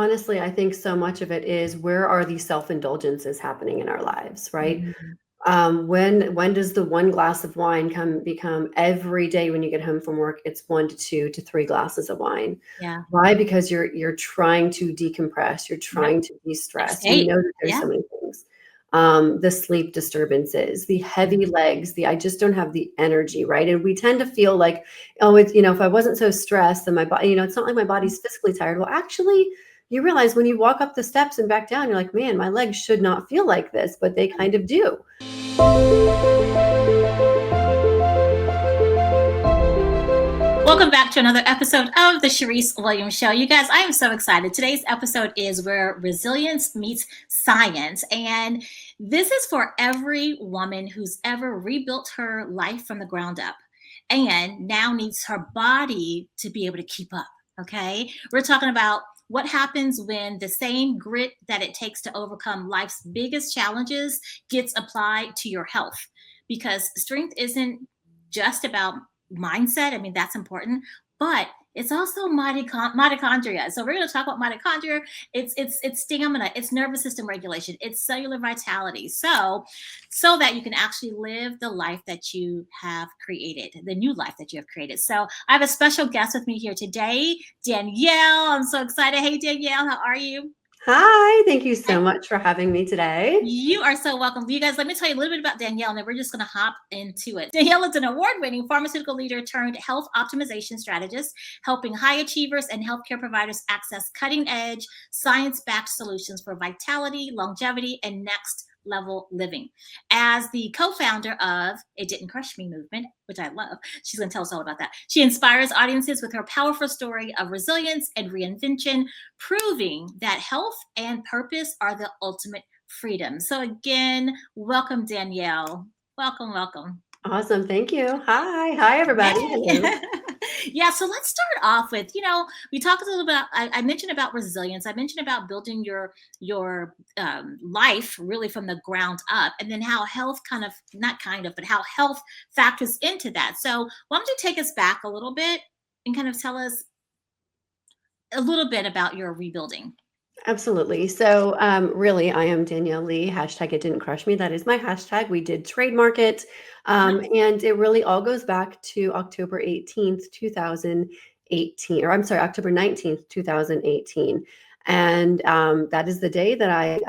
honestly, I think so much of it is where are these self-indulgences happening in our lives, right? Mhm. When does the one glass of wine become every day when you get home from work? It's 1 to 2 to 3 glasses of wine. Yeah. Why? Because you're trying to decompress, you're Yep. trying to de-stress. We Escape. know that there's Yeah. so many things. The sleep disturbances, the heavy Mhm. legs, the I just don't have the energy, right? And we tend to feel like, oh, it's, if I wasn't so stressed, then my body, it's not like my body's physically tired. Well, actually, you realize when you walk up the steps and back down, you're like, man, my legs should not feel like this, but they kind of do. Welcome back to another episode of the Charyse Williams Show. You guys, I am so excited. Today's episode is where resilience meets science. And this is for every woman who's ever rebuilt her life from the ground up and now needs her body to be able to keep up. Okay. We're talking about what happens when the same grit that it takes to overcome life's biggest challenges gets applied to your health. Because strength isn't just about mindset. I mean, that's important, but it's also mitochondria. So we're going to talk about mitochondria. It's stamina, it's nervous system regulation, it's cellular vitality. So that you can actually live the life that you have created, the new life that you have created. So I have a special guest with me here today, Danielle. I'm so excited. Hey, Danielle, how are you? Hi, thank you so much for having me today. You are so welcome. You guys, let me tell you a little bit about Danielle, and then we're just going to hop into it. Danielle is an award-winning pharmaceutical leader turned health optimization strategist, helping high achievers and healthcare providers access cutting-edge, science-backed solutions for vitality, longevity, and next level living. As the co-founder of It Didn't Crush Me movement, which I love, she's going to tell us all about that. She inspires audiences with her powerful story of resilience and reinvention, proving that health and purpose are the ultimate freedom. So again, welcome, Danielle. Welcome, welcome. Awesome, thank you. Hi, everybody. Hello. Yay. Yeah, so let's start off with, we talked a little about, I mentioned about resilience. I mentioned about building your life really from the ground up, and then how health but how health factors into that. So why don't you take us back a little bit and kind of tell us a little bit about your rebuilding? Absolutely. So, really, I am Danielle Lea. Hashtag It Didn't Crush Me. That is my hashtag. We did trademark it. And it really all goes back to October 18th, 2018, or I'm sorry, October 19th, 2018. And that is the day that I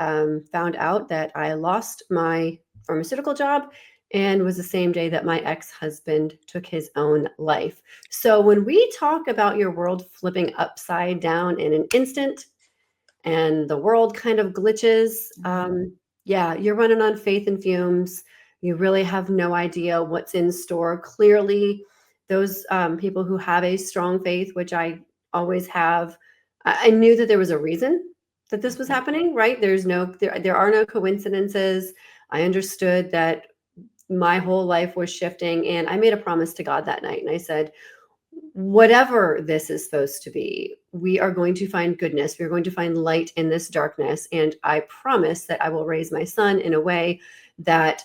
found out that I lost my pharmaceutical job, and was the same day that my ex-husband took his own life. So when we talk about your world flipping upside down in an instant, and the world kind of glitches. Yeah, you're running on faith and fumes. You really have no idea what's in store. Clearly, those people who have a strong faith, which I always have, I knew that there was a reason that this was happening, right? There are no coincidences. I understood that my whole life was shifting, and I made a promise to God that night, and I said, whatever this is supposed to be, we are going to find goodness. We're going to find light in this darkness. And I promise that I will raise my son in a way that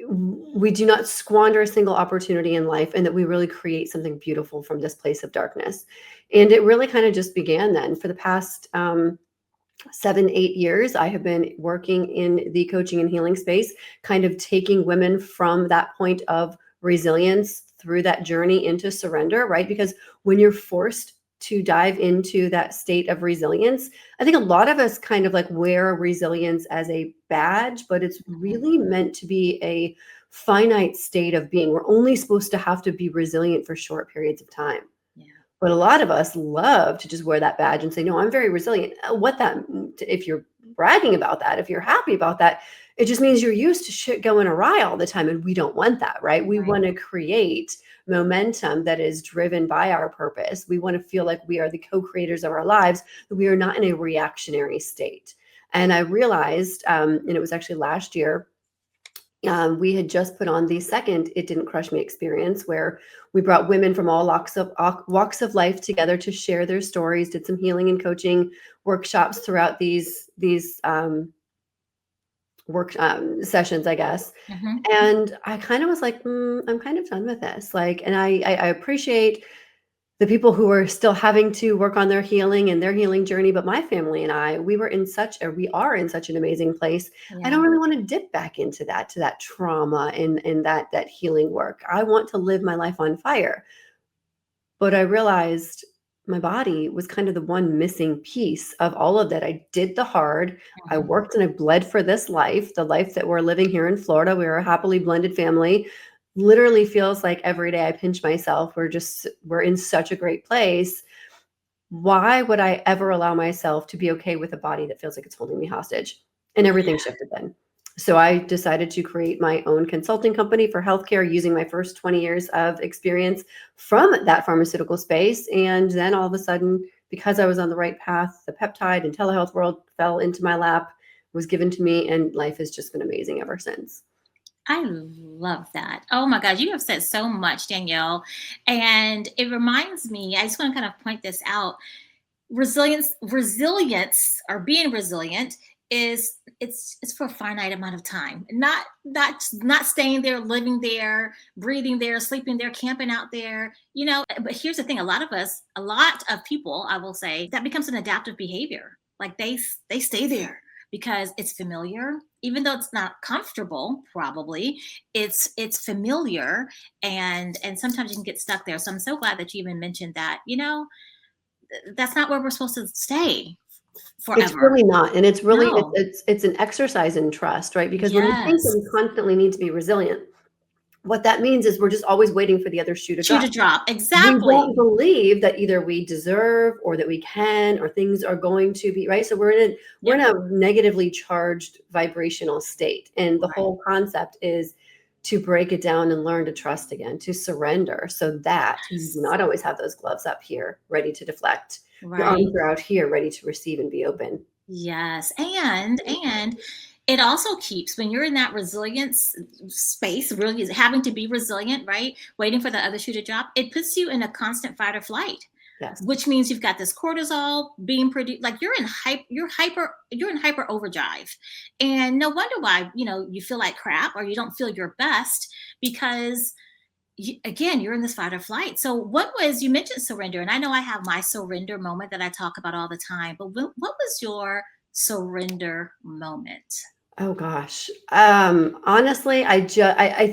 we do not squander a single opportunity in life, and that we really create something beautiful from this place of darkness. And it really kind of just began then. For the past 7, 8 years, I have been working in the coaching and healing space, kind of taking women from that point of resilience through that journey into surrender, right? Because when you're forced to dive into that state of resilience, I think a lot of us kind of like wear resilience as a badge, but it's really meant to be a finite state of being. We're only supposed to have to be resilient for short periods of time. Yeah. But a lot of us love to just wear that badge and say, no, I'm very resilient. If you're bragging about that, if you're happy about that, it just means you're used to shit going awry all the time. And we don't want that, right? We want to create momentum that is driven by our purpose. We want to feel like we are the co-creators of our lives, that we are not in a reactionary state. And I realized, and it was actually last year, we had just put on the second It Didn't Crush Me experience, where we brought women from all walks of life together to share their stories, did some healing and coaching workshops throughout these work sessions, I guess. And I kind of was like, I'm kind of done with this. Like, and I appreciate the people who were still having to work on their healing and their healing journey. But my family and I, we are in such an amazing place. I Yeah. don't really want to dip back into that trauma and that healing work. I want to live my life on fire. But I realized my body was kind of the one missing piece of all of that. I did the hard. I Mhm. worked and I bled for this life, the life that we're living here in Florida. We're a happily blended family. Literally feels like every day I pinch myself. We're in such a great place. Why would I ever allow myself to be okay with a body that feels like it's holding me hostage? And everything shifted then. So I decided to create my own consulting company for healthcare using my first 20 years of experience from that pharmaceutical space. And then all of a sudden, because I was on the right path, the peptide and telehealth world fell into my lap, was given to me, and life has just been amazing ever since. I love that. Oh my God, you have said so much, Danielle. And it reminds me, I just want to kind of point this out. Resilience or being resilient is it's for a finite amount of time. Not staying there, living there, breathing there, sleeping there, camping out there, but here's the thing, a lot of people, I will say, that becomes an adaptive behavior. Like they stay there because it's familiar, even though it's not comfortable. Probably it's familiar, and sometimes you can get stuck there. So I'm so glad that you even mentioned that. That's not where we're supposed to stay It's forever. really not, and it's really No. it's an exercise in trust, right? Because when we think that Yes. we constantly need to be resilient, what that means is we're just always waiting for the other shoe to Shoe to drop. drop. We don't Exactly. believe that either we deserve or that we can or things are going to be right. So we're in Yep. a negatively charged vibrational state. And the Right. whole concept is to break it down and learn to trust again, to surrender so that you do Yes. not always have those gloves up here ready to deflect. Your Right. arms are out here ready to receive and be open. Yes. And it also keeps, when you're in that resilience space, really having to be resilient, right? Waiting for the other shoe to drop, it puts you in a constant fight or flight, Yes. which means you've got this cortisol being produced. Like you're in hyper overdrive. And no wonder why, you feel like crap or you don't feel your best, because again, you're in this fight or flight. So you mentioned surrender, and I know I have my surrender moment that I talk about all the time, but what was your surrender moment? Oh gosh. Honestly, I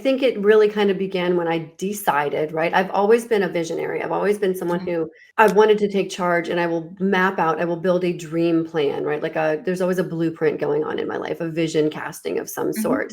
think it really kind of began when I decided, right? I've always been a visionary. I've always been someone Mhm. who I wanted to take charge and I will build a dream plan, right? There's always a blueprint going on in my life, a vision casting of some Mhm. sort.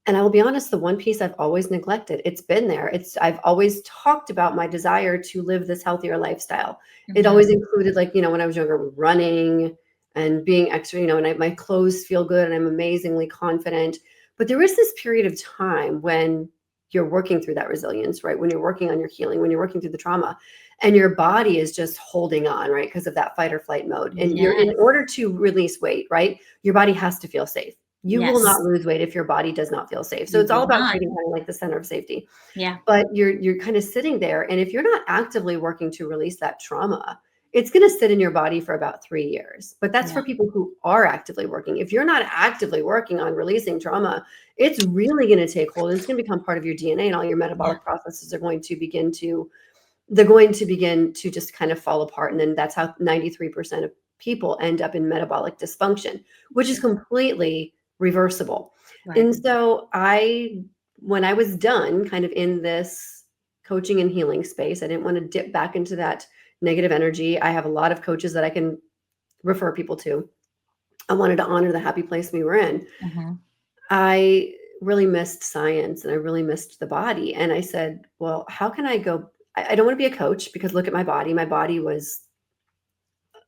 And I will be honest, the one piece I've always neglected, it's been there. I've always talked about my desire to live this healthier lifestyle. It Mhm. always included, like, when I was younger, running and being extra, and my clothes feel good and I'm amazingly confident. But there is this period of time when you're working through that resilience, right? When you're working on your healing, when you're working through the trauma, and your body is just holding on, right? Because of that fight or flight mode. And in Yes. order to release weight, right? Your body has to feel safe. You will not Yes. lose weight if your body does not feel safe. So You it's all will about not. creating kind of like the center of safety. Yeah. But you're kind of sitting there, and if you're not actively working to release that trauma, it's going to sit in your body for about 3 years. But that's Yeah. for people who are actively working. If you're not actively working on releasing trauma, it's really going to take hold, and it's going to become part of your DNA, and all your Yeah. metabolic processes are going to begin to they're going to begin to just kind of fall apart. And then that's how 93% of people end up in metabolic dysfunction, which is Sure. completely reversible. Right. And so when I was done kind of in this coaching and healing space, I didn't want to dip back into that negative energy. I have a lot of coaches that I can refer people to. I wanted to honor the happy place we were in. Mhm. I really missed science and I really missed the body. And I said, well, how can I go? I don't want to be a coach because look at my body. My body was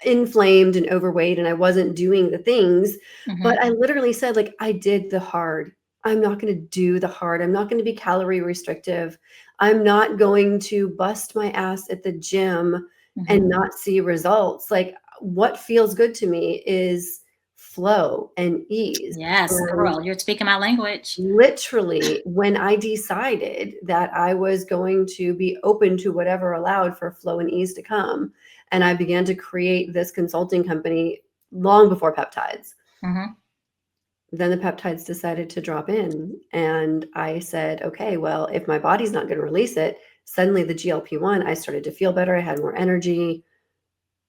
inflamed and overweight and I wasn't doing the things. But Mhm. I literally said, like, I did the hard. I'm not going to do the hard. I'm not going to be calorie restrictive. I'm not going to bust my ass at the gym and Mhm. not see results. Like, what feels good to me is flow and ease. Yes, girl, you're speaking my language. Literally, when I decided that I was going to be open to whatever allowed for flow and ease to come, and I began to create this consulting company long before peptides. Mhm. Then the peptides decided to drop in, and I said, okay, well, if my body's not going to release it, suddenly the GLP-1, I started to feel better. I had more energy.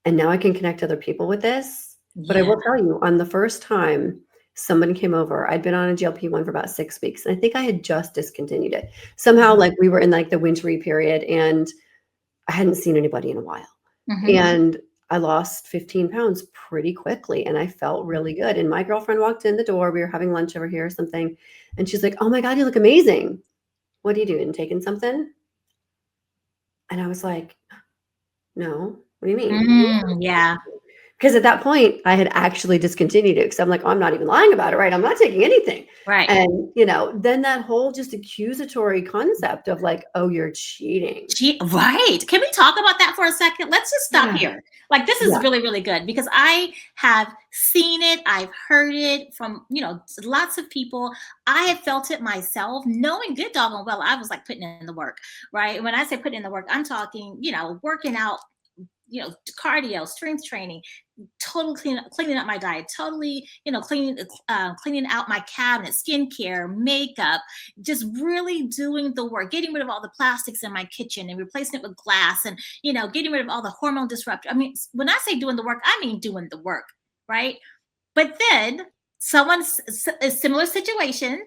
And now I can connect other people with this. But I Yeah. will tell you, on the first time somebody came over, I'd been on a GLP-1 for about 6 weeks. And I think I had just discontinued it. Somehow, like, we were in like the wintry period and I hadn't seen anybody in a while. Mhm. And I lost 15 pounds pretty quickly and I felt really good. And my girlfriend walked in the door. We were having lunch over here or something. And she's like, "Oh my God, you look amazing. What are you doing? Taking something?" And I was like, "No, what do you mean?" Yeah. Because at that point, I had actually discontinued it because I'm like, "Oh, I'm not even lying about it, right? I'm not taking anything." Right. And, then that whole just accusatory concept of like, "Oh, you're cheating." Right. Can we talk about that for a second? Let's just stop Yeah. here. Like, this is Yeah. really, really good because I have seen it. I've heard it from, lots of people. I have felt it myself, knowing good doggone well I was like putting in the work, right? When I say putting in the work, I'm talking, working out, cardio, strength training, total cleaning up my diet, totally, cleaning out my cabinet, skincare, makeup, just really doing the work, getting rid of all the plastics in my kitchen and replacing it with glass, and getting rid of all the hormone disruptors. I mean, when I say doing the work, I mean doing the work, right? But then someone's a similar situation,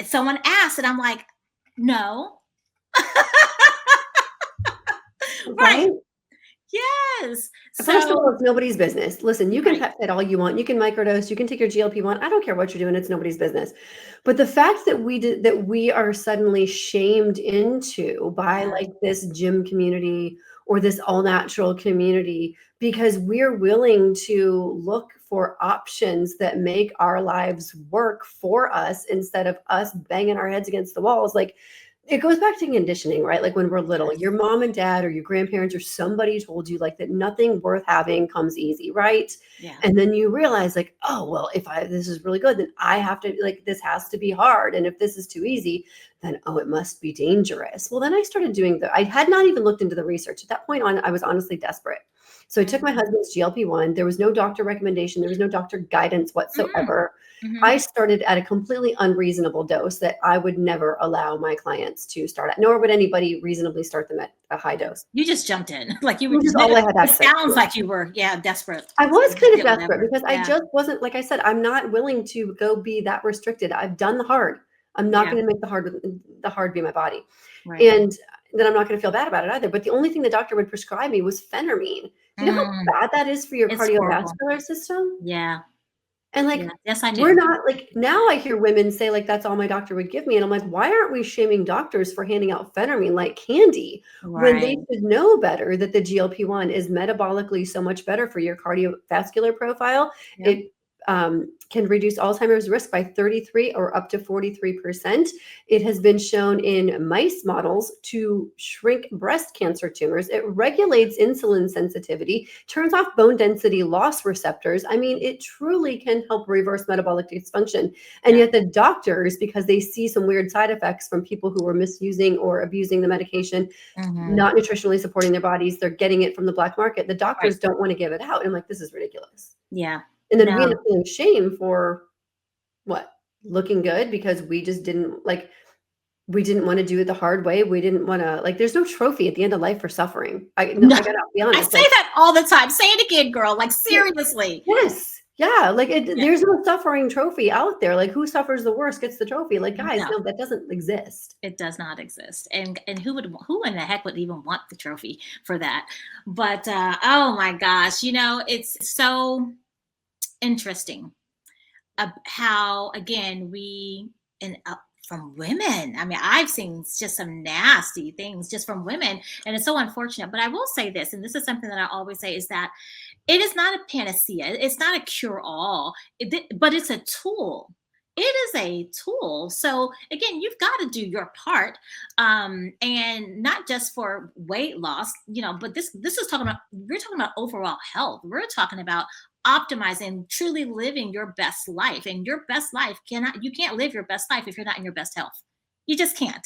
someone asked, and I'm like, no, right? Right? Yes. First of all, So it's nobody's business. Listen, you can right. peptide all you want. You can microdose. You can take your GLP-1. I don't care what you're doing. It's nobody's business. But the fact that we are suddenly shamed into by Yeah. like this gym community or this all natural community because we're willing to look for options that make our lives work for us instead of us banging our heads against the walls. Like, it goes back to conditioning, right? Like when we're little, Yes. your mom and dad or your grandparents or somebody told you like that nothing worth having comes easy, right? Yeah. And then you realize like, oh, well, if this is really good, then I have to like, this has to be hard. And if this is too easy, then, oh, it must be dangerous. Well, then I started doing I had not even looked into the research at that point on. I was honestly desperate. So I took my Mhm. husband's GLP-1. There was no doctor recommendation. There was no doctor guidance Mhm. whatsoever. I Mhm. started at a completely unreasonable dose that I would never allow my clients to start at, nor would anybody reasonably start them at a high Yeah. dose. You just jumped in. Like you were Which is all I had it access sounds to. like you were, yeah, desperate. I was You just kind of did desperate whatever. because I Yeah. just wasn't, like I said, I'm not willing to go be that restricted. I've done the hard. I'm not Yeah. going to make the hard be my body. Right. And then I'm not going to feel bad about it either. But the only thing the doctor would prescribe me was phentermine. Do you know Mm. how bad that is for your It's horrible. cardiovascular system? Yeah. And Yeah. like, Yes, I we're do. not like now I hear women say like that's all my doctor would give me. And I'm like, why aren't we shaming doctors for handing out phentermine like candy when they Right. should know better that the GLP-1 is metabolically so much better for your cardiovascular profile? Yep. It can reduce Alzheimer's risk by 33 or up to 43%. It has been shown in mice models to shrink breast cancer tumors. It regulates insulin sensitivity, turns off bone density loss receptors. I mean, it truly can help reverse metabolic dysfunction. And Yeah. yet, the doctors, because they see some weird side effects from people who are misusing or abusing the medication, Mhm. not nutritionally supporting their bodies, they're getting it from the black market. The Right. doctors don't want to give it out. And I'm like, this is ridiculous. Yeah. And then we end No. up feeling shame for what? Looking good because we just didn't like we didn't want to do it the hard way. We didn't want to like there's no trophy at the end of life for suffering. I no, No. I gotta be I honest. say Like, that all the time. Say it again, girl. Like yeah, seriously. yes. Yeah, like Yeah. there's no suffering trophy out there. Like who suffers the worst gets the trophy. Like guys, No. no, that doesn't exist. It does not exist, and who in the heck would even want the trophy for that? But oh my gosh, it's so interesting how again we and from women. I mean, I've seen just some nasty things just from women, and it's so unfortunate. But I will say this, and this is something that I always say, is that it is not a panacea. It's not a cure all, but it's a tool. It is a tool. So again, you've got to do your part, and not just for weight loss, But this is talking about we're talking about overall health. We're talking about optimizing, truly living your best life, and your best life you can't live your best life if you're not in your best health. You just can't,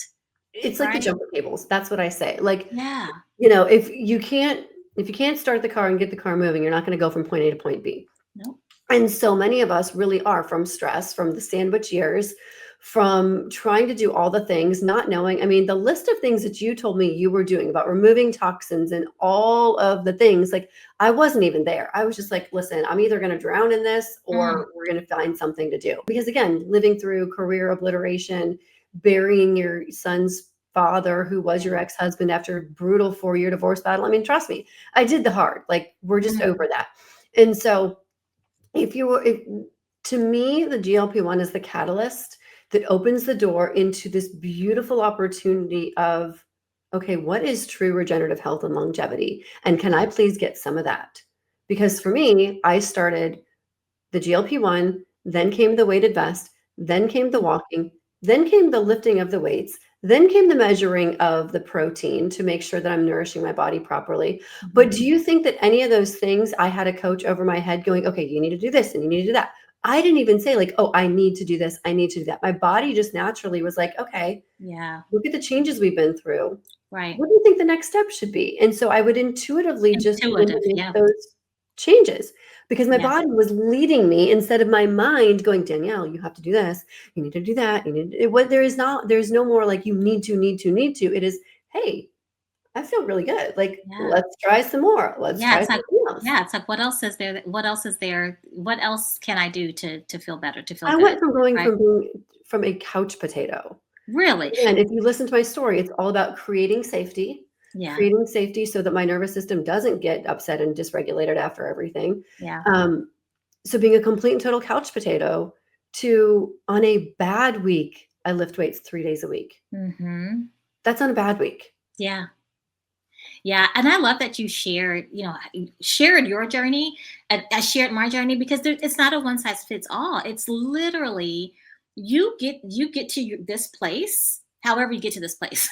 It's like the right? jumper cables. That's what I say. Like, Yeah. if you can't start the car and get the car moving, you're not going to go from point A to point B. Nope. And so many of us really are from stress, from the sandwich years, from trying to do all the things, not knowing. I mean, the list of things that you told me you were doing about removing toxins and all of the things, like I wasn't even there. I was just like, listen, I'm either going to drown in this or we're going to find something to do. Because again, living through career obliteration, burying your son's father who was your ex-husband after a brutal 4-year divorce battle. I mean, trust me, I did the hard. Like, we're just over that. And so to me, the GLP-1 is the catalyst that opens the door into this beautiful opportunity of, okay, what is true regenerative health and longevity? And can I please get some of that? Because for me, I started the GLP-1, then came the weighted vest, then came the walking, then came the lifting of the weights, then came the measuring of the protein to make sure that I'm nourishing my body properly. But do you think that any of those things, I had a coach over my head going, okay, you need to do this and you need to do that? I didn't even say like, oh, I need to do this, I need to do that. My body just naturally was like, okay, look at the changes we've been through. Right. What do you think the next step should be? And so I would intuitively just make those changes because my body was leading me instead of my mind going, Danielle, you have to do this. You need to do that. You need there's no more like you need to. It is, hey, I feel really good. Like, let's try some more. Let's try something else. Yeah, it's like, what else is there? What else is there? What else can I do to feel better, to feel I good? went from going from a couch potato. Really? And if you listen to my story, it's all about creating safety. Creating safety so that my nervous system doesn't get upset and dysregulated after everything. So being a complete and total couch potato to, on a bad week, I lift weights 3 days a week. That's on a bad week. Yeah. And I love that you shared your journey, and I shared my journey, because it's not a one size fits all. It's literally, you get to this place, however you get to this place.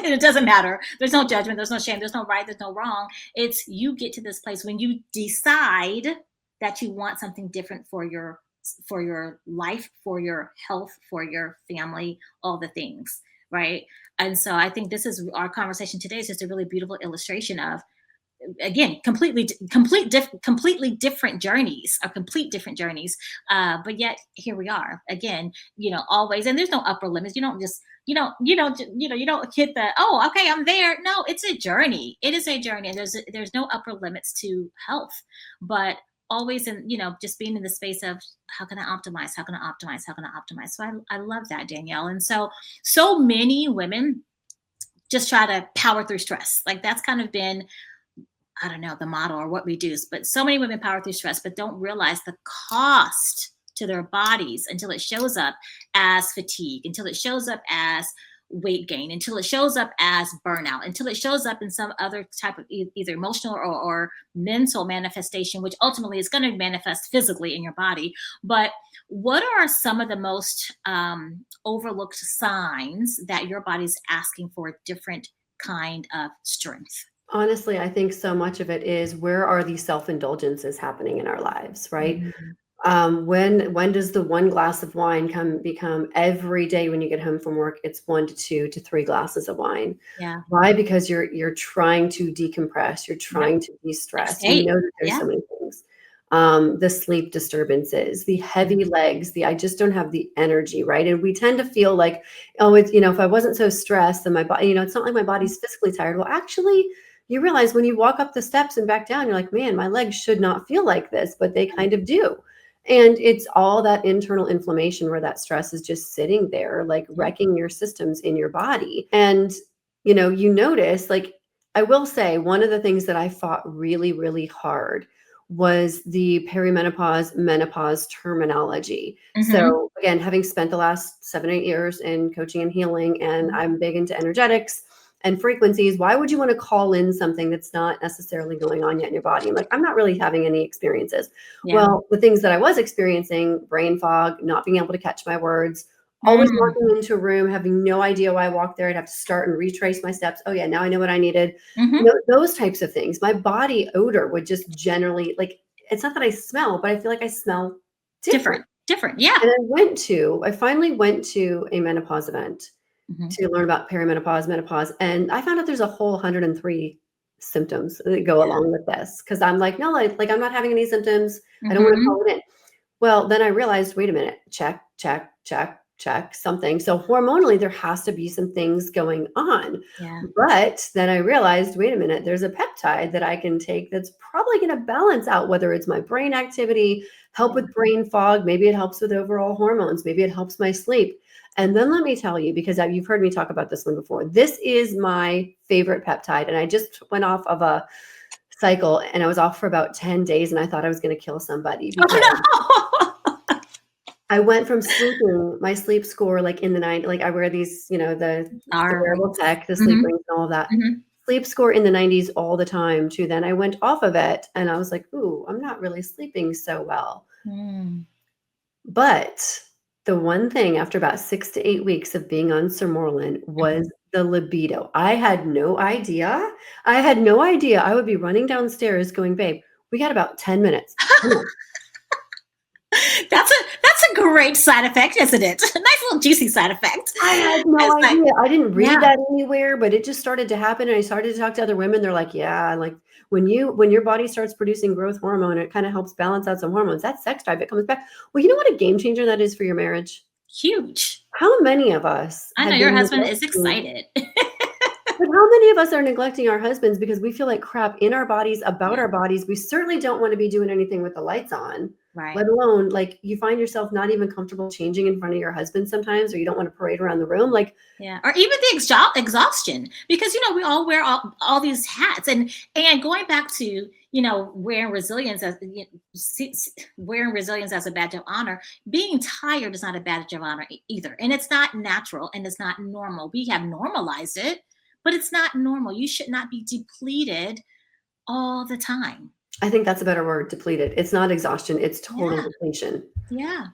It doesn't matter. There's no judgment. There's no shame. There's no right. There's no wrong. It's, you get to this place when you decide that you want something different for your life, for your health, for your family, all the things, right? And so I think our conversation today is just a really beautiful illustration of, again, completely different journeys, but yet here we are again, always. And there's no upper limits. You don't hit the, oh, okay, I'm there. No, it's a journey. It is a journey, and there's no upper limits to health, but always in, just being in the space of, how can I optimize? So I love that, Danielle. And so many women just try to power through stress. Like, that's kind of been, I don't know, the model or what we do. But so many women power through stress, but don't realize the cost to their bodies until it shows up as fatigue, until it shows up as weight gain, until it shows up as burnout, until it shows up in some other type of either emotional or mental manifestation, which ultimately is going to manifest physically in your body. But what are some of the most overlooked signs that your body's asking for a different kind of strength? Honestly, I think so much of it is, where are these self-indulgences happening in our lives, right? When does the one glass of wine become every day when you get home from work? It's 1 to 2 to 3 glasses of wine. Why? Because you're trying to decompress. You're trying to de-stress. You know that there's so many things. The sleep disturbances, the heavy legs, I just don't have the energy, right? And we tend to feel like, oh, it's, if I wasn't so stressed, then my body, it's not like my body's physically tired. Well, actually, you realize when you walk up the steps and back down, you're like, man, my legs should not feel like this, but they kind of do. And it's all that internal inflammation where that stress is just sitting there, like wrecking your systems in your body. And, you notice, like, I will say, one of the things that I fought really, really hard was the perimenopause, menopause terminology. So again, having spent the last 7-8 years in coaching and healing, and I'm big into energetics and frequencies, why would you want to call in something that's not necessarily going on yet in your body? I'm like, I'm not really having any experiences. Well, the things that I was experiencing, brain fog, not being able to catch my words, always walking into a room, having no idea why I walked there. I'd have to start and retrace my steps. Oh yeah, now I know what I needed. Those types of things. My body odor would just generally, like, it's not that I smell, but I feel like I smell different. Yeah. And I finally went to a menopause event to learn about perimenopause, menopause. And I found out there's a whole 103 symptoms that go along with this. Cause I'm like, no, like I'm not having any symptoms. I don't want to call it in. Well, then I realized, wait a minute, check. check, something. So hormonally, there has to be some things going on. Yeah. But then I realized, wait a minute, there's a peptide that I can take that's probably going to balance out whether it's my brain activity, help with brain fog, maybe it helps with overall hormones, maybe it helps my sleep. And then let me tell you, because you've heard me talk about this one before, this is my favorite peptide. And I just went off of a cycle and I was off for about 10 days and I thought I was going to kill somebody because Oh, I went from sleeping, my sleep score, like in the night, like I wear these, the wearable tech, the sleep rings and all of that. Mhm. Sleep score in the 90s all the time too. Then I went off of it and I was like, ooh, I'm not really sleeping so well. Mm. But the one thing after about 6 to 8 weeks of being on Sermoralin was the libido. I had no idea. I would be running downstairs going, babe, we got about 10 minutes. Come on. That's a great side effect, isn't it? A nice little juicy side effect. I had no It's like, idea. I didn't read yeah. that anywhere, but it just started to happen. And I started to talk to other women. They're like, yeah, like when your body starts producing growth hormone, it kind of helps balance out some hormones. That sex drive, it comes back. Well, you know what a game changer that is for your marriage? Huge. How many of us I know have your been husband is neglecting, excited. but how many of us are neglecting our husbands because we feel like crap in our bodies, about Yeah. our bodies? We certainly don't want to be doing anything with the lights on, Right. let alone like you find yourself not even comfortable changing in front of your husband sometimes, or you don't want to parade around the room. Like, Yeah, or even the exhaustion, because we all wear all these hats, and going back to wearing resilience as wearing resilience as a badge of honor. Being tired is not a badge of honor either, and it's not natural and it's not normal. We have normalized it, but it's not normal. You should not be depleted all the time. I think that's a better word, depleted. It's not exhaustion, it's total Yeah, depletion. yeah,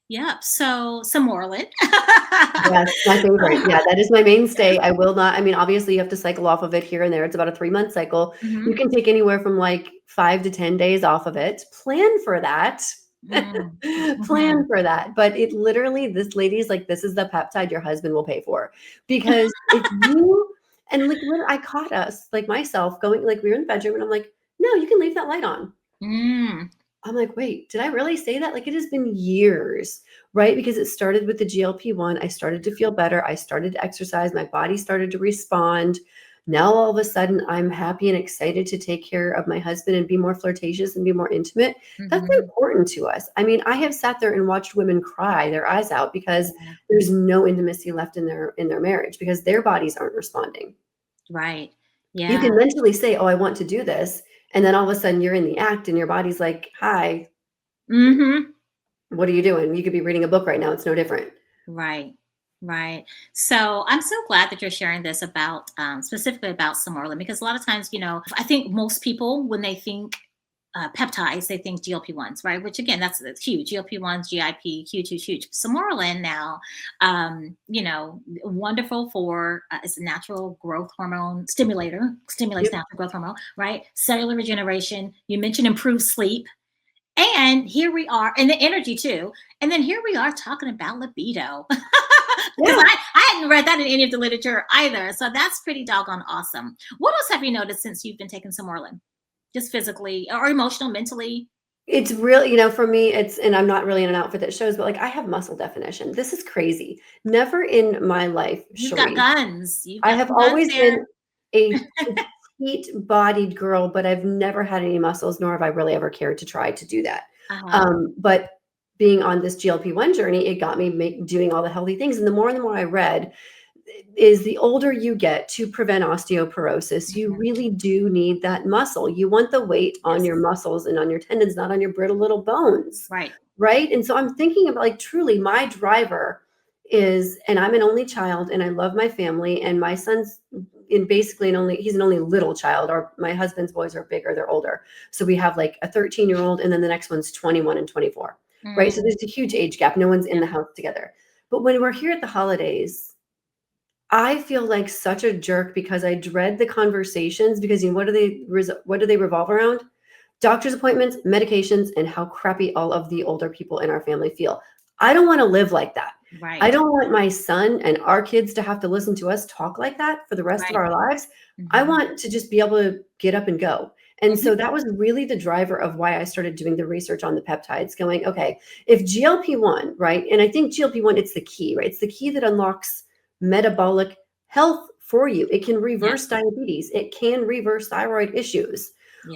yeah. So some Moreland. Yes, my favorite. Yeah, that is my mainstay. I will not, I mean, obviously you have to cycle off of it here and there. It's about a 3-month cycle. You Mhm. can take anywhere from like 5 to 10 days off of it. Plan for that. Mm. Plan Mhm. for that. But it literally, this lady's like, this is the peptide your husband will pay for. Because if you, and like when I caught us, like myself going, like we were in the bedroom and I'm like, no, you can leave that light on. Mm. I'm like, wait, did I really say that? Like it has been years, right? Because it started with the GLP-1. I started to feel better. I started to exercise. My body started to respond. Now all of a sudden I'm happy and excited to take care of my husband and be more flirtatious and be more intimate. That's Mhm. important to us. I mean, I have sat there and watched women cry their eyes out because Yeah. there's no intimacy left in their marriage because their bodies aren't responding. Right. You Yeah. can mentally say, oh, I want to do this. And then all of a sudden you're in the act and your body's like, hi, Mhm. what are you doing? You could be reading a book right now. It's no different. Right. Right. So I'm so glad that you're sharing this about specifically about Somorlin, because a lot of times, I think most people when they think peptides, they think GLP-1s, right? Which again, that's huge. GLP-1s, GIP, huge, huge, huge. Somorlin now, wonderful for it's a natural growth hormone stimulator, stimulates Yep. natural growth hormone, right? Cellular regeneration. You mentioned improved sleep. And here we are, and the energy too. And then here we are talking about libido. Because Yeah. I hadn't read that in any of the literature either. So that's pretty doggone awesome. What else have you noticed since you've been taking some Orlin? Just physically or emotional, mentally? It's really, for me, and I'm not really in an outfit that shows, but like I have muscle definition. This is crazy. Never in my life, You've got Charyse. guns. You've I got have some guns always been there. a petite bodied girl, but I've never had any muscles, nor have I really ever cared to try to do that. Uh-huh. But being on this GLP-1 journey, it got me doing all the healthy things. And the more I read, is the older you get to prevent osteoporosis, you Mhm. really do need that muscle. You want the weight on Yes. your muscles and on your tendons, not on your brittle little bones. Right. Right. And so I'm thinking about like truly my driver is, and I'm an only child and I love my family, and my son's he's an only little child. Or my husband's boys are bigger, they're older. So we have like a 13-year-old and then the next one's 21 and 24. Right. So Mm. there's a huge age gap. No one's in Yeah. the house together. But when we're here at the holidays, I feel like such a jerk because I dread the conversations because what do they revolve around? Doctor's appointments, medications, and how crappy all of the older people in our family feel. I don't want to live like that. I Right. don't want my son and our kids to have to listen to us talk like that for the rest of Right. our lives. I Mhm. want to just be able to get up and go. And so that was really the driver of why I started doing the research on the peptides, going, okay, if GLP-1, right? And I think GLP-1, it's the key, right? It's the key that unlocks metabolic health for you. It can reverse diabetes. It can reverse thyroid issues,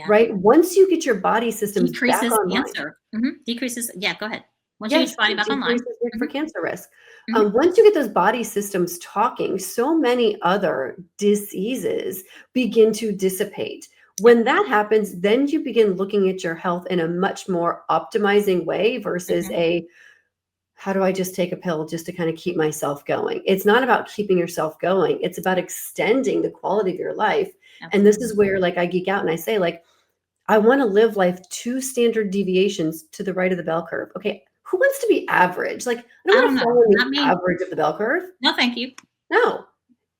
right? Once you get your body systems back decreases online. cancer. Decreases. Yeah, go ahead. Once Yes, you get your body back online. decreases risk for cancer risk. Once you get those body systems talking, so many other diseases begin to dissipate. When that happens, then you begin looking at your health in a much more optimizing way versus how do I just take a pill just to kind of keep myself going? It's not about keeping yourself going. It's about extending the quality of your life. And this is where like I geek out and I say like, I want to live life 2 standard deviations to the right of the bell curve. Okay. Who wants to be average? Like, I don't want to follow the average of the bell curve. No, thank you. No.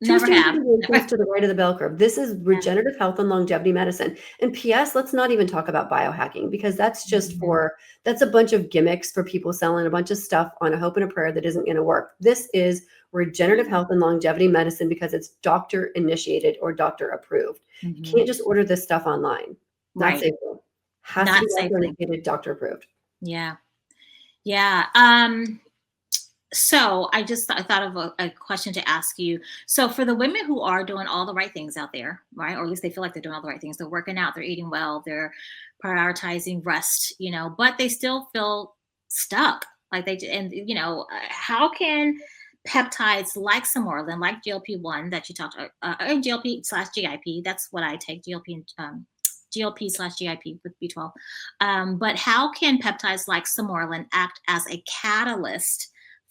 2 Never have. standard deviations to the right of the bell curve. This is regenerative health and longevity medicine. And PS, let's not even talk about biohacking because that's just that's a bunch of gimmicks for people selling a bunch of stuff on a hope and a prayer that isn't going to work. This is regenerative health and longevity medicine because it's doctor initiated or doctor approved. You can't just order this stuff online. Not safe. Has to be doctor-indicated, doctor approved. Yeah. Yeah. So I thought of a question to ask you. So for the women who are doing all the right things out there, right? Or at least they feel like they're doing all the right things. They're working out, they're eating well, they're prioritizing rest, but they still feel stuck. Like how can peptides like Sermoralin, like GLP-1 that you talked about, GLP/GIP, that's what I take, GLP/GIP with B12. But how can peptides like Sermoralin act as a catalyst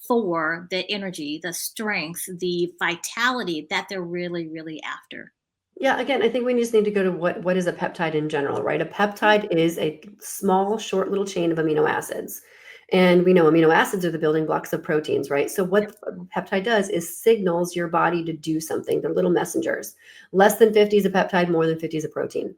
for the energy, the strength, the vitality that they're really, really after? Yeah, again, I think we just need to go to what is a peptide in general, right? A peptide is a small, short little chain of amino acids. And we know amino acids are the building blocks of proteins, right? So what peptide does is signals your body to do something. They're little messengers. Less than 50 is a peptide, more than 50 is a protein.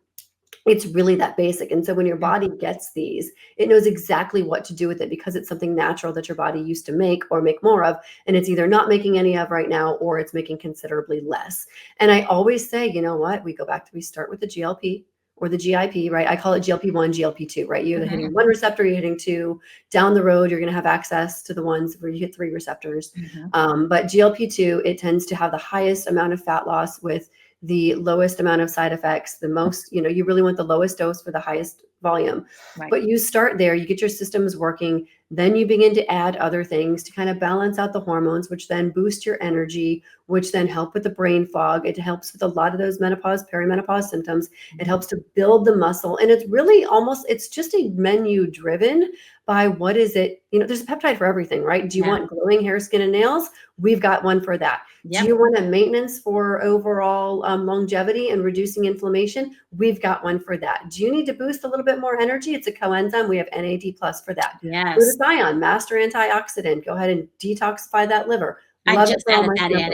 It's really that basic. And so when your body gets these, it knows exactly what to do with it because it's something natural that your body used to make or make more of. And it's either not making any of right now, or it's making considerably less. And I always say, you know what? We start with the GLP or the GIP, right? I call it GLP-1, GLP-2, right? You're hitting 1 receptor, you're hitting 2. Down the road, you're going to have access to the ones where you hit 3 receptors. But GLP-2, it tends to have the highest amount of fat loss with the lowest amount of side effects, the most, you really want the lowest dose for the highest volume. But you start there, you get your systems working, then you begin to add other things to kind of balance out the hormones, which then boost your energy, which then help with the brain fog. It helps with a lot of those menopause, perimenopause symptoms. It helps to build the muscle. And it's really it's just a menu driven by what is it, there's a peptide for everything, right? Do you want glowing hair, skin, and nails? We've got one for that. Do you want a maintenance for overall longevity and reducing inflammation? We've got one for that. Do you need to boost a little bit more energy? It's a coenzyme. We have NAD+ for that. Glutathione, master antioxidant. Go ahead and detoxify that liver. I just added that in,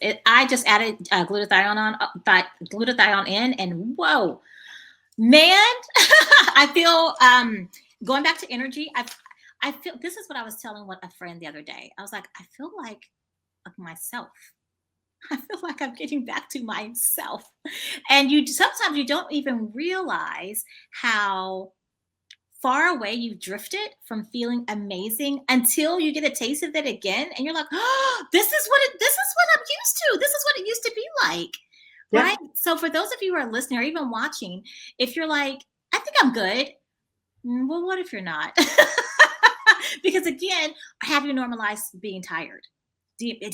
and I just added glutathione in, and whoa, man, I feel going back to energy. I feel this is what I was telling a friend the other day. I was like, I feel like myself. I feel like I'm getting back to myself, and sometimes you don't even realize how far away you've drifted from feeling amazing until you get a taste of it again, and you're like, oh, this is what I'm used to. This is what it used to be like. Right? So for those of you who are listening or even watching, if you're like, I think I'm good, well, what if you're not? Because again, have you normalized being tired?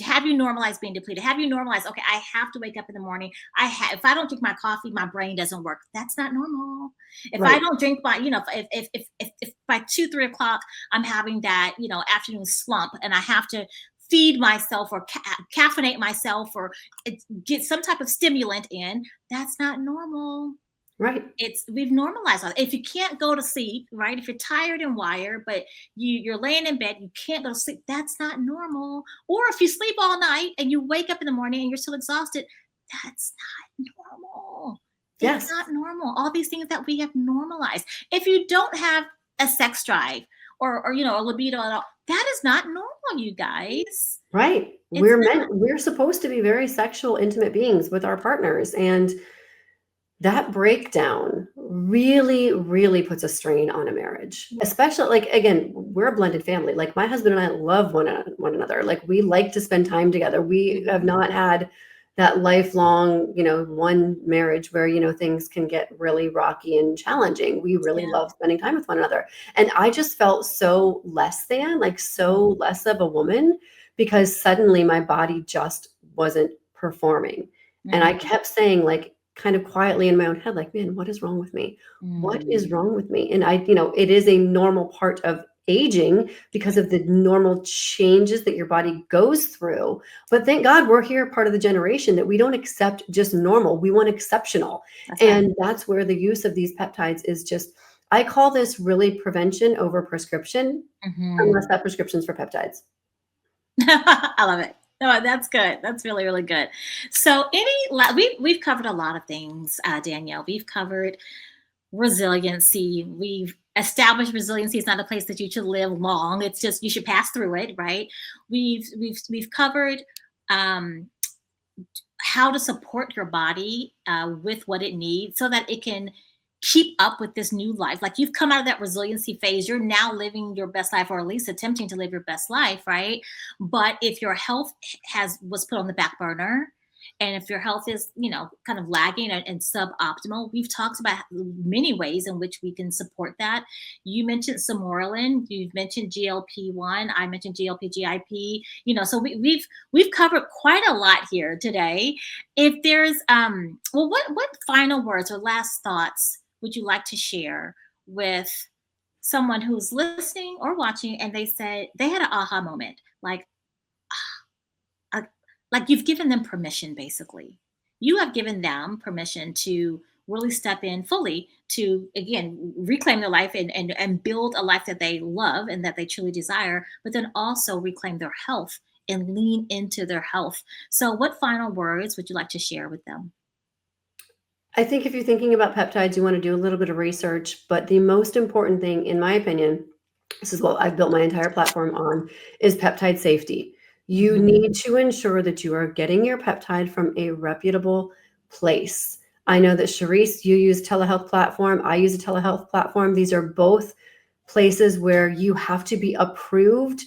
Have you normalized being depleted? Have you normalized, okay, I have to wake up in the morning. If I don't drink my coffee, my brain doesn't work. That's not normal. If I don't drink if by 2-3 o'clock, I'm having that, afternoon slump, and I have to feed myself or caffeinate myself or get some type of stimulant in, that's not normal. Right. We've normalized it. If you can't go to sleep, right? If you're tired and wired, but you're laying in bed, you can't go to sleep, that's not normal. Or if you sleep all night and you wake up in the morning and you're still exhausted, that's not normal. That's not normal. All these things that we have normalized. If you don't have a sex drive or a libido at all, that is not normal, you guys. Right. We're supposed to be very sexual, intimate beings with our partners. And that breakdown really, really puts a strain on a marriage. Especially, like, again, we're a blended family. Like, my husband and I love one another. Like, we like to spend time together. We have not had that lifelong, one marriage where, things can get really rocky and challenging. We really Yeah. love spending time with one another. And I just felt so less than, like, so less of a woman, because suddenly my body just wasn't performing. And I Mhm. kept saying, like, kind of quietly in my own head, like, man, what is wrong with me? What is Mm. wrong with me? And it is a normal part of aging because of the normal changes that your body goes through. But thank God we're here, part of the generation that we don't accept just normal. We want exceptional. That's right. And that's where the use of these peptides is just, I call this really prevention over prescription, unless Mhm. that prescription's for peptides. I love it. No, that's good. That's really, really good. So, we've covered a lot of things, Danielle. We've covered resiliency. We've established resiliency is not a place that you should live long. It's just you should pass through it, right? We've covered um, how to support your body with what it needs so that it can keep up with this new life. Like, you've come out of that resiliency phase, you're now living your best life, or at least attempting to live your best life, right? But if your health was put on the back burner, and if your health is, kind of lagging and suboptimal, we've talked about many ways in which we can support that. You mentioned Sermoralin, you've mentioned GLP-1, I mentioned GLP-GIP, so we've covered quite a lot here today. If there's well, what final words or last thoughts would you like to share with someone who's listening or watching, and they said they had an aha moment, uh, like you've given them permission, basically. You have given them permission to really step in fully to, again, reclaim their life and build a life that they love and that they truly desire, but then also reclaim their health and lean into their health. So, what final words would you like to share with them? I think if you're thinking about peptides, you want to do a little bit of research, but the most important thing, in my opinion, this is what I've built my entire platform on, is peptide safety. You Mhm. need to ensure that you are getting your peptide from a reputable place. I know that Charyse, you use telehealth platform. I use a telehealth platform. These are both places where you have to be approved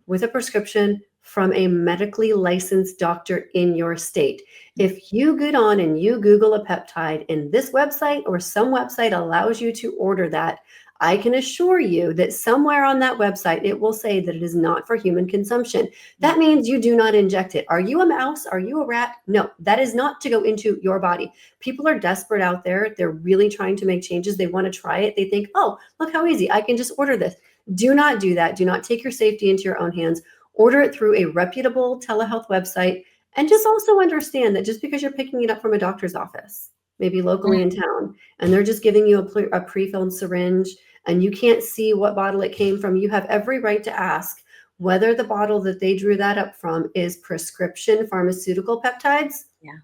with a prescription from a medically licensed doctor in your state. If you get on and you Google a peptide and this website or some website allows you to order that, I can assure you that somewhere on that website, it will say that it is not for human consumption. Yeah. That means you do not inject it. Are you a mouse? Are you a rat? No, that is not to go into your body. People are desperate out there. They're really trying to make changes. They want to try it. They think, oh, look how easy. I can just order this. Do not do that. Do not take your safety into your own hands. Order it through a reputable telehealth website. And just also understand that just because you're picking it up from a doctor's office, maybe locally in town, and they're just giving you a pre-filled syringe and you can't see what bottle it came from, you have every right to ask whether the bottle that they drew that up from is prescription pharmaceutical peptides Yeah.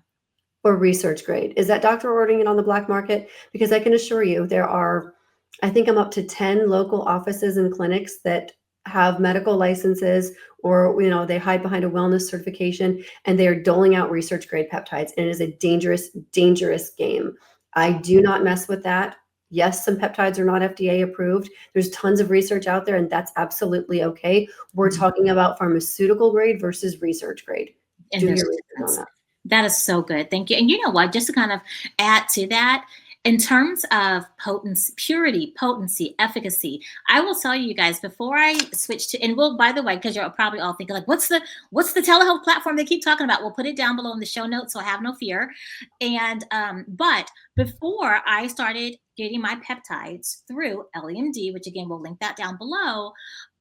or research grade. Is that doctor ordering it on the black market? Because I can assure you there are, I think I'm up to 10 local offices and clinics that have medical licenses, or they hide behind a wellness certification, and they are doling out research grade peptides, and it is a dangerous, dangerous game. I do not mess with that. Yes, some peptides are not FDA approved. There's tons of research out there, and that's absolutely okay. We're Mhm. talking about pharmaceutical grade versus research grade. And Do there's your a research on difference. that. That is so good. Thank you. And you know what? Just to kind of add to that, in terms of potency, purity, potency, efficacy, I will tell you guys before I switch to, and we'll, by the way, because you're probably all thinking like, what's the telehealth platform they keep talking about? We'll put it down below in the show notes, so have no fear. And but before I started getting my peptides through LEMD, which again we'll link that down below,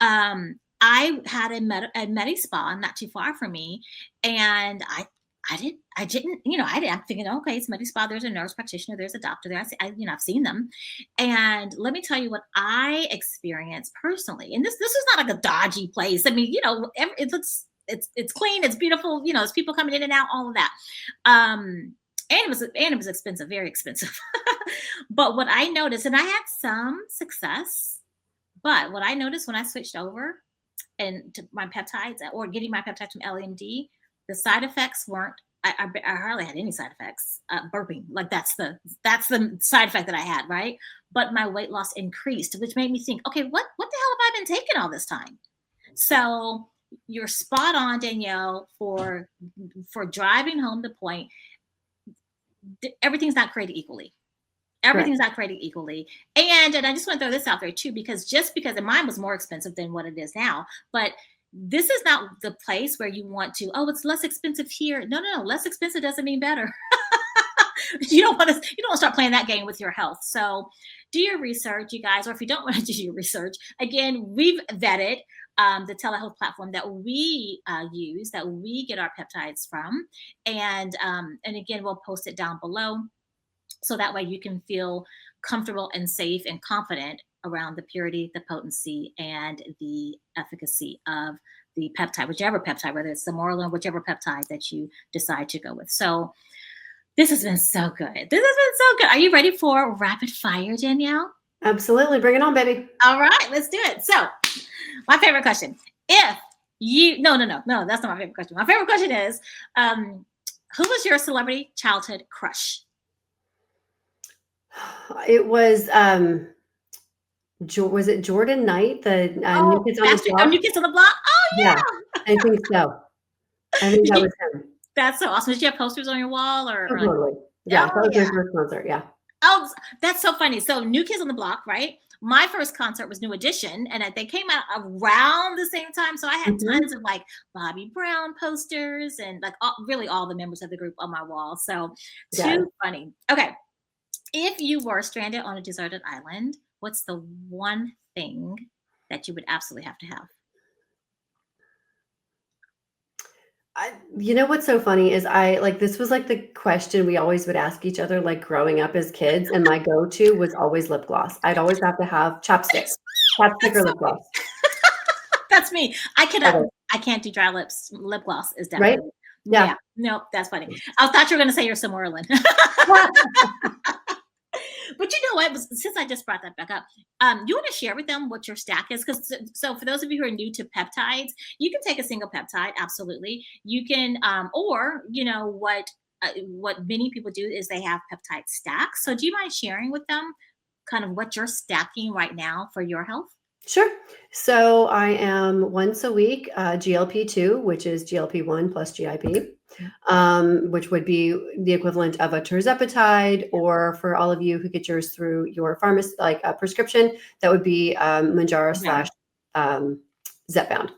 I had a Medi Spa not too far from me, and I didn't, I'm thinking, okay, it's Medi Spa. There's a nurse practitioner. There's a doctor there. I've seen them. And let me tell you what I experienced personally. And this is not like a dodgy place. I mean, it looks, it's clean. It's beautiful. There's people coming in and out, all of that. And it was expensive, very expensive. But what I noticed, and I had some success, but what I noticed when I switched over and to my peptides or getting my peptides from LMD, the side effects weren't I hardly had any side effects. Burping, like that's the side effect that I had, right? But my weight loss increased, which made me think, okay, what the hell have I been taking all this time? So you're spot on, Danielle, for driving home the point. Everything's not created equally. Everything's not created equally. And I just want to throw this out there too, because and mine was more expensive than what it is now, but this is not the place where you want to, oh, it's less expensive here. No. Less expensive doesn't mean better. You don't want to start playing that game with your health. So do your research, you guys, or if you don't want to do your research, again, we've vetted the telehealth platform that we use, that we get our peptides from. And again, we'll post it down below. So that way you can feel comfortable and safe and confident around the purity, the potency, and the efficacy of the peptide, whichever peptide, whether it's the Sermoralin, whichever peptide that you decide to go with. So this has been so good. Are you ready for rapid fire, Danielle? Absolutely. Bring it on, baby. All right, let's do it. So my favorite question, that's not my favorite question. My favorite question is, who was your celebrity childhood crush? It was it Jordan Knight, the New Kids on the Block? New Kids on the Block? Oh, yeah. I think so. I think that was him. That's so awesome. Did you have posters on your wall? Totally. Yeah, that was my first concert, yeah. Oh, that's so funny. So New Kids on the Block, right? My first concert was New Edition, and they came out around the same time. So I had tons of like Bobby Brown posters and like really all the members of the group on my wall. So too funny. Okay. If you were stranded on a deserted island, what's the one thing that you would absolutely have to have? You know what's so funny is this was like the question we always would ask each other, like growing up as kids, and my go-to was always lip gloss. I'd always have to have chapstick or lip gloss. That's me. I can't do dry lips. Lip gloss is definitely right. Yeah. Nope, that's funny. I thought you were going to say your Sermoralin. But you know what? Since I just brought that back up, you want to share with them what your stack is? So for those of you who are new to peptides, you can take a single peptide. Absolutely. You can, or what many people do is they have peptide stacks. So do you mind sharing with them kind of what you're stacking right now for your health? Sure. So I am once a week GLP-2, which is GLP-1 plus GIP, which would be the equivalent of a tirzepatide, or for all of you who get yours through your pharmacy, like a prescription, that would be Mounjaro / Zepbound.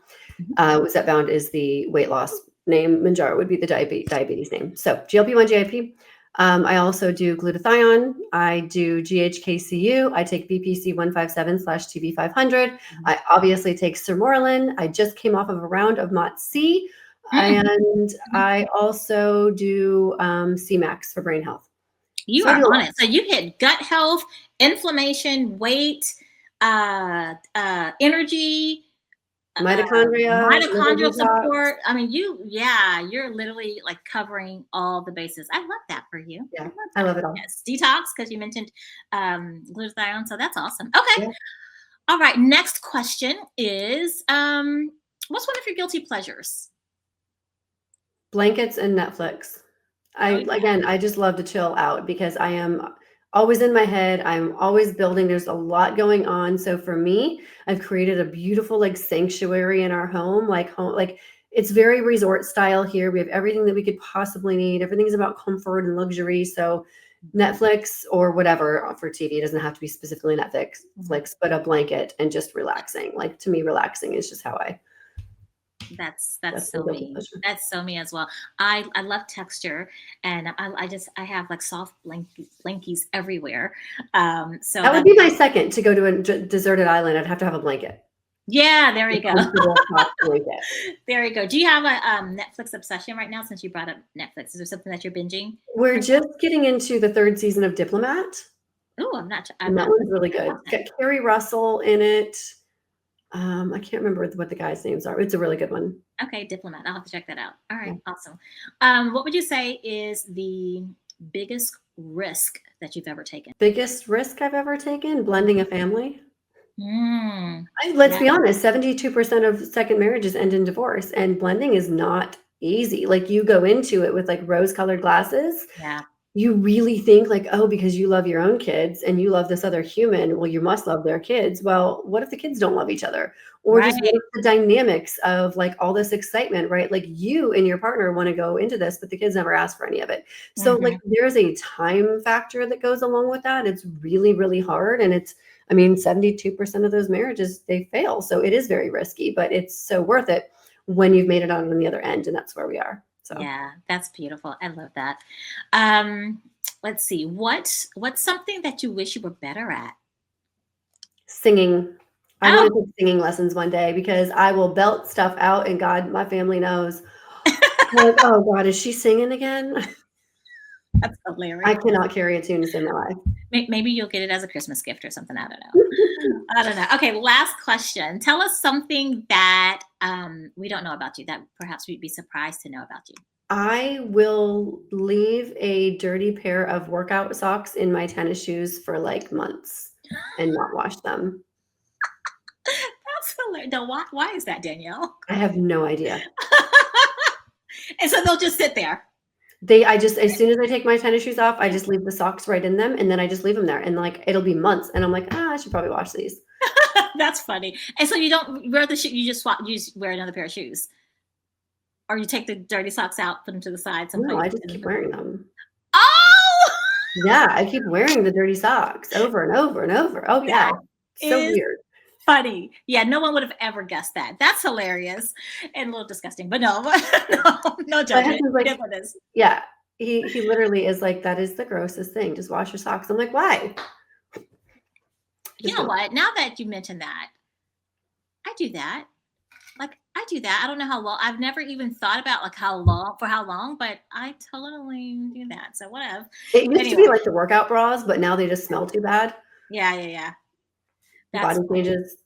Zepbound is the weight loss name. Mounjaro would be the diabetes name. So GLP-1, GIP. I also do glutathione. I do GHKCU. I take BPC 157/TB500. I obviously take Sermoralin. I just came off of a round of MOTS-C. And I also do CMAX for brain health. You are on it. So you hit gut health, inflammation, weight, energy, mitochondrial support. I mean, you're literally like covering all the bases. I love that for you. Yeah, I love it all. Yes. Detox, because you mentioned glutathione. So that's awesome. Okay. Yeah. All right. Next question is, what's one of your guilty pleasures? Blankets and Netflix. I just love to chill out because I am always in my head. I'm always building. There's a lot going on. So for me, I've created a beautiful like sanctuary in our home, like it's very resort style here. We have everything that we could possibly need. Everything is about comfort and luxury. So Netflix or whatever for TV, it doesn't have to be specifically Netflix, but a blanket and just relaxing. Like to me, relaxing is just how that's so me. That's so me as well. I love texture, and I have like soft blankies everywhere. So that would be my second to go to a deserted island. I'd have to have a blanket. Yeah, there you go. There you go. Do you have a Netflix obsession right now? Since you brought up Netflix, is there something that you're binging? We're just getting into the 3rd season of Diplomat. Oh, I'm not. That one's really good. It's got Carrie Russell in it. I can't remember what the guys' names are. It's a really good one. Okay, Diplomat. I'll have to check that out. All right, awesome. What would you say is the biggest risk that you've ever taken? Biggest risk I've ever taken? Blending a family. Let's be honest, 72% of second marriages end in divorce, and blending is not easy. Like you go into it with like rose-colored glasses. Yeah. You really think like, oh, because you love your own kids and you love this other human, well, you must love their kids. Well, what if the kids don't love each other? Or just what Right. if the dynamics of like all this excitement, right? Like you and your partner want to go into this, but the kids never asked for any of it. So like Mhm. there's a time factor that goes along with that. It's really, really hard. And it's, I mean, 72% of those marriages, they fail. So it is very risky, but it's so worth it when you've made it out on the other end. And that's where we are. So Yeah, that's beautiful. I love that. Um, let's see. What's something that you wish you were better at? singing. I Oh, want to take singing lessons one day because I will belt stuff out and God, my family knows. Like, oh God, is she singing again? that's I hilarious. cannot carry a tune to save my life. Maybe you'll get it as a Christmas gift or something. I don't know. I don't know. Okay, last question. Tell us something that we don't know about you that perhaps we'd be surprised to know about you. I will leave a dirty pair of workout socks in my tennis shoes for like months and not wash them. That's hilarious. No, why is that, Danielle? I have no idea. And so they'll just sit there. I just, as soon as I take my tennis shoes off, I just leave the socks right in them and then I just leave them there and like it'll be months and I'm like, I should probably wash these. That's funny. And so you don't wear the shoe. You just wear another pair of shoes, or you take the dirty socks out, put them to the side No, someplace. I just keep wearing them. Oh, Yeah, I keep wearing the dirty socks over and over and over. Oh, yeah. that So is weird. funny. Yeah, no one would have ever guessed that. That's hilarious and a little disgusting, but no, no My judgment. husband's It is like, what it is. yeah, he literally is like, "That is the grossest thing. Just wash your socks." I'm like, "Why?" I You just know won't. what? Now that you mentioned that, I do that. Like I do that. I don't know how long. I've never even thought about like how long, but I totally do that. So whatever. It used to Anyway, be like the workout bras, but now they just smell too bad. yeah. That's Body funny. changes,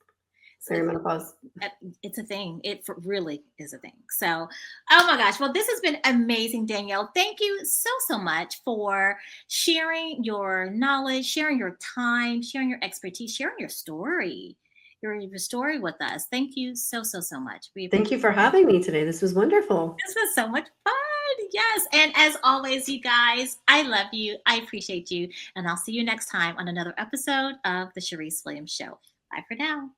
perimenopause. Uh, it's a thing. Really is a thing. So, oh my gosh. Well, this has been amazing, Danielle. Thank you so much for sharing your knowledge, sharing your time, sharing your expertise, sharing your story with us. Thank you so much. We Thank you appreciate for it. having me today. This was wonderful. This was so much fun. Yes. And as always, you guys, I love you. I appreciate you. And I'll see you next time on another episode of the Charyse Williams Show. Bye for now.